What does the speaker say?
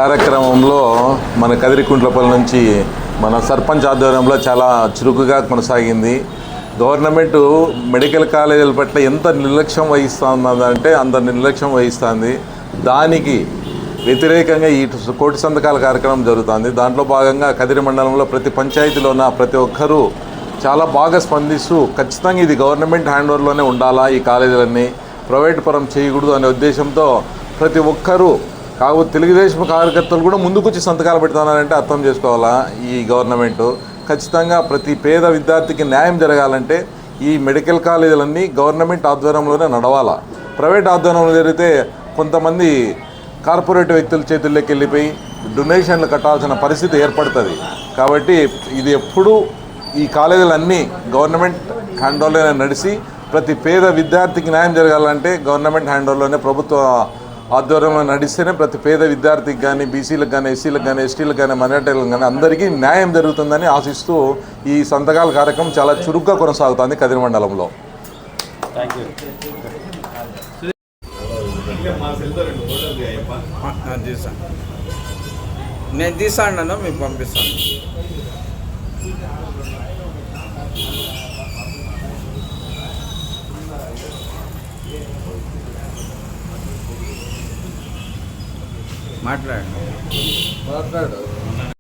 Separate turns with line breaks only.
కార్యక్రమంలో మన కదిరికుంట్లపల్లి నుంచి మన సర్పంచ్ ఆధ్వర్యంలో చాలా చురుకుగా కొనసాగింది. గవర్నమెంట్ మెడికల్ కాలేజీల పట్ల ఎంత నిర్లక్ష్యం వహిస్తుందంటే అంత నిర్లక్ష్యం వహిస్తుంది. దానికి వ్యతిరేకంగా ఈ కోటి సంతకాల కార్యక్రమం జరుగుతుంది. దాంట్లో భాగంగా కదిరి మండలంలో ప్రతి పంచాయతీలో ఉన్న ప్రతి ఒక్కరూ చాలా బాగా స్పందిస్తూ ఖచ్చితంగా ఇది గవర్నమెంట్ హ్యాండ్ ఓవర్లోనే ఉండాలా, ఈ కాలేజీలన్నీ ప్రైవేట్ పరం చేయకూడదు అనే ఉద్దేశంతో ప్రతి ఒక్కరూ కాకపోతే తెలుగుదేశం కార్యకర్తలు కూడా ముందుకొచ్చి సంతకాలు పెడుతున్నారంటే అర్థం చేసుకోవాలా. ఈ గవర్నమెంటు ఖచ్చితంగా ప్రతి పేద విద్యార్థికి న్యాయం జరగాలంటే ఈ మెడికల్ కాలేజీలన్నీ గవర్నమెంట్ ఆధ్వర్యంలోనే నడవాలా. ప్రైవేట్ ఆధ్వర్యంలో జరిగితే కొంతమంది కార్పొరేట్ వ్యక్తుల చేతుల్లోకి వెళ్ళిపోయి డొనేషన్లు కట్టాల్సిన పరిస్థితి ఏర్పడుతుంది. కాబట్టి ఇది ఎప్పుడూ ఈ కాలేజీలన్నీ గవర్నమెంట్ హ్యాండ్ ఓవర్లోనే నడిచి ప్రతి పేద విద్యార్థికి న్యాయం జరగాలంటే గవర్నమెంట్ హ్యాండ్ ఓవర్లోనే ప్రభుత్వ ఆధ్వర్యంలో నడిస్తేనే ప్రతి పేద విద్యార్థికి కానీ, బీసీలకు కానీ, ఎస్సీలకు కానీ, ఎస్టీలకు కానీ, మైనారిటీలకు కానీ అందరికీ న్యాయం జరుగుతుందని ఆశిస్తూ ఈ సంతకాల కార్యక్రమం చాలా చురుగ్గా కొనసాగుతుంది కదిరి మండలంలో.
నేను తీసాను, మీకు పంపిస్తాను. మాట్లాడు.